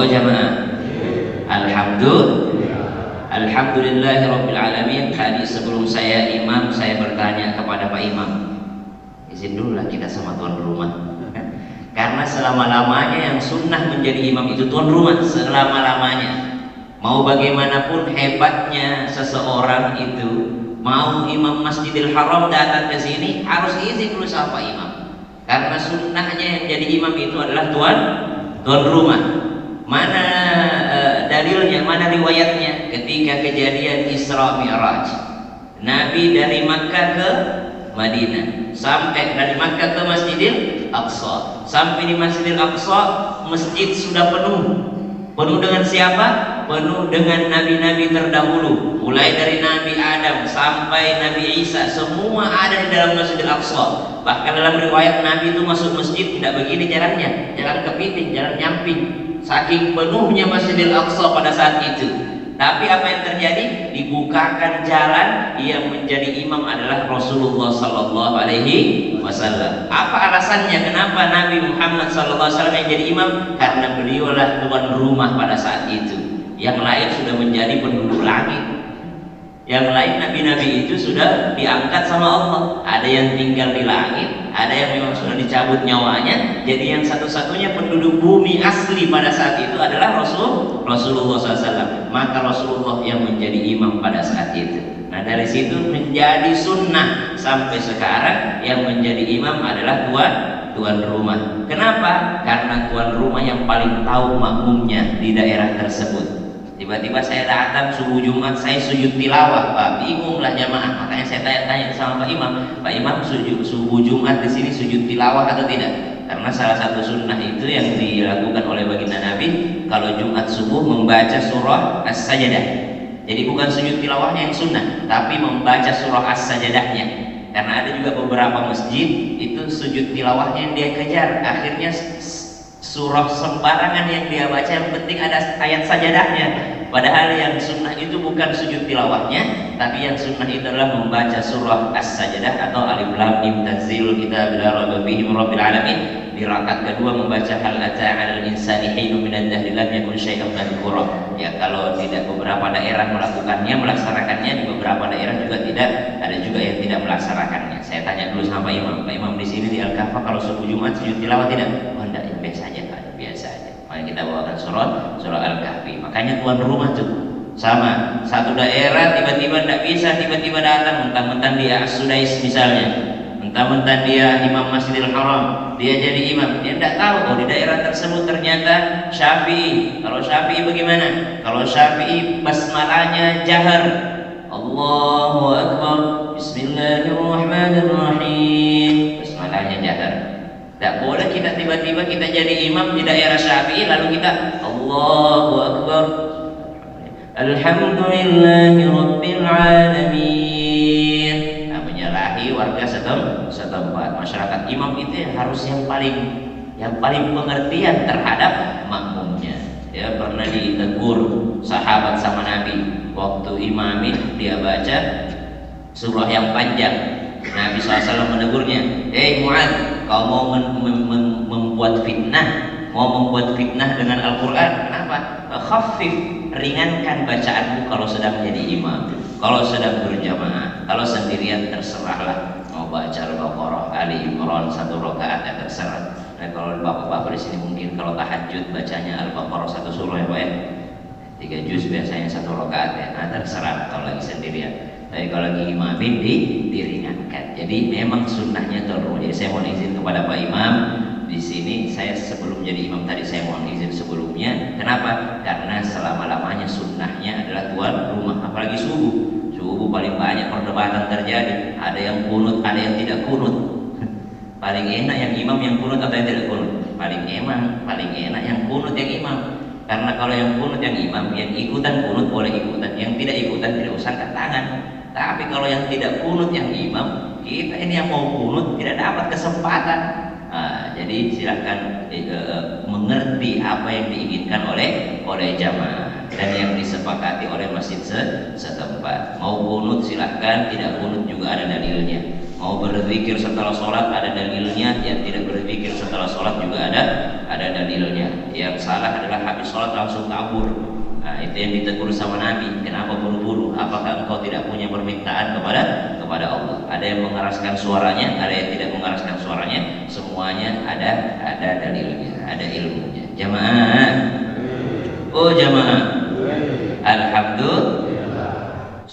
Oh jamaah, Alhamdulillahirabbil alamin. Tadi sebelum saya imam, saya bertanya kepada Pak Imam, izin dulu lah kita sama tuan rumah. Karena selama-lamanya yang sunnah menjadi imam itu tuan rumah, selama-lamanya. Mau bagaimanapun hebatnya seseorang itu, mau imam Masjidil Haram datang ke sini harus izin dulu sama Pak Imam. Karena sunnahnya yang jadi imam itu adalah tuan rumah. Mana dalilnya, mana riwayatnya? Ketika kejadian Isra Mi'raj, Nabi dari Makkah ke Madinah, sampai dari Makkah ke Masjidil Aqsa. Sampai di Masjidil Aqsa, masjid sudah penuh. Penuh dengan siapa? Penuh dengan nabi-nabi terdahulu. Mulai dari Nabi Adam sampai Nabi Isa, semua ada di dalam Masjidil Aqsa. Bahkan dalam riwayat Nabi itu masuk masjid tidak begini jalannya, jalan kepiting, jalan nyamping. Saking penuhnya Masjidil Aqsa pada saat itu. Tapi apa yang terjadi? Dibukakan jalan, yang menjadi imam adalah Rasulullah Sallallahu Alaihi Wasallam. Apa alasannya? Kenapa Nabi Muhammad Sallallahu Alaihi Wasallam yang jadi imam? Karena beliaulah tuan rumah pada saat itu. Yang lain sudah menjadi penduduk langit. Yang lain nabi-nabi itu sudah diangkat sama Allah. Ada yang tinggal di langit, ada yang memang sudah dicabut nyawanya. Jadi yang satu-satunya penduduk bumi asli pada saat itu adalah Rasulullah SAW. Maka Rasulullah yang menjadi imam pada saat itu. Nah dari situ menjadi sunnah sampai sekarang yang menjadi imam adalah tuan rumah. Kenapa? Karena tuan rumah yang paling tahu makmumnya di daerah tersebut. Tiba-tiba saya datang subuh Jumat, saya sujud tilawah, Pak. Bingunglah jamaah. Makanya saya tanya-tanya sama Pak Imam, Pak Imam subuh Jumat di sini sujud tilawah atau tidak? Karena salah satu sunnah itu yang dilakukan oleh baginda Nabi, kalau Jumat subuh membaca surah As-Sajdah. Jadi bukan sujud tilawahnya yang sunnah, tapi membaca surah As-Sajdahnya. Karena ada juga beberapa masjid itu sujud tilawahnya yang dia kejar, akhirnya surah sembarangan yang dia baca, yang penting ada ayat sajadahnya. Padahal yang sunnah itu bukan sujud tilawahnya, tapi yang sunnah itu adalah membaca surah As-Sajdah atau Alif Lam Mim Tanzilul Kitab la raiba fihi min Rabbil Alamin. Di rakaat kedua membaca Hal ata 'alal insani hinun minad dahri lam yakun syai'an madhkura. Ya kalau tidak, beberapa daerah melakukannya, melaksanakannya, di beberapa daerah juga tidak, ada juga yang tidak melaksanakannya. Saya tanya dulu sama Pak Imam, Pak Imam di sini di Al-Kahfa kalau subuh Jumat sujud tilawah tidak? Oh enggak, biasa aja Pak, biasa aja. Makanya kita bawakan surah Al-Kahfi. Makanya tuan rumah tuh sama, satu daerah tiba-tiba tidak bisa, tiba-tiba datang, mentang-mentang dia As-Sudais misalnya, mentang-mentang dia imam Masjidil Haram, dia jadi imam, dia tidak tahu oh di daerah tersebut ternyata Syafi'i. Kalau Syafi'i bagaimana? Kalau Syafi'i basmalahnya jahar, Allahu Akbar, Bismillahirrahmanirrahim, basmalahnya jahar. Tidak boleh kita tiba-tiba kita jadi imam di daerah Syafi'i lalu kita Allahu Akbar, Alhamdulillahi Rabbil Alamin, menyalahi warga setempat. Masyarakat imam itu harus yang paling pengertian terhadap makmumnya. Ya, pernah ditegur sahabat sama Nabi waktu imamin dia baca surah yang panjang. Nabi SAW menegurnya, Mu'adz, kau mau membuat fitnah dengan Al-Quran, kenapa? Khaffif, ringankan bacaanmu kalau sedang menjadi imam, kalau sedang berjamaah. Kalau sendirian terserahlah, mau baca Al-Baqarah, Ali Imran satu rakaat ya terserah. Nah kalau bapak-bapak di sini mungkin kalau tahajud bacanya Al-Baqarah satu surah ya Pak ya, 3 juz biasanya satu rakaat ya. Nah terserah kalau lagi sendirian. Tapi kalau lagi imamin diringankan. Jadi memang sunnahnya turun. Jadi saya mohon izin kepada Pak Imam di sini. Saya sebelum jadi imam tadi saya mohon izin sebelumnya. Kenapa? Karena selama-lamanya sunnahnya adalah tuan rumah. Apalagi subuh paling banyak perdebatan terjadi. Ada yang kunut, ada yang tidak kunut. Paling enak yang imam yang kunut atau yang tidak kunut? Paling enak yang kunut yang imam. Karena kalau yang kunut yang imam, yang ikutan kunut boleh ikutan, yang tidak ikutan tidak usah angkat tangan. Tapi kalau yang tidak kunut yang imam, kita ini yang mau kunut tidak dapat kesempatan. Jadi silahkan mengerti apa yang diinginkan oleh jamaah dan yang disepakati oleh masjid setempat. Mau kunut silahkan, tidak kunut juga ada dalilnya. Mau berzikir setelah sholat ada dalilnya, yang tidak berzikir setelah sholat juga ada dalilnya. Yang salah adalah habis sholat langsung kabur. Nah, itu yang ditegur sama Nabi. Kenapa buru-buru? Apakah engkau tidak punya permintaan kepada Allah? Ada yang mengeraskan suaranya, ada yang tidak mengeraskan suaranya. Semuanya ada dalilnya, ada ilmunya. Jamaah. Oh jamaah. Alhamdulillah.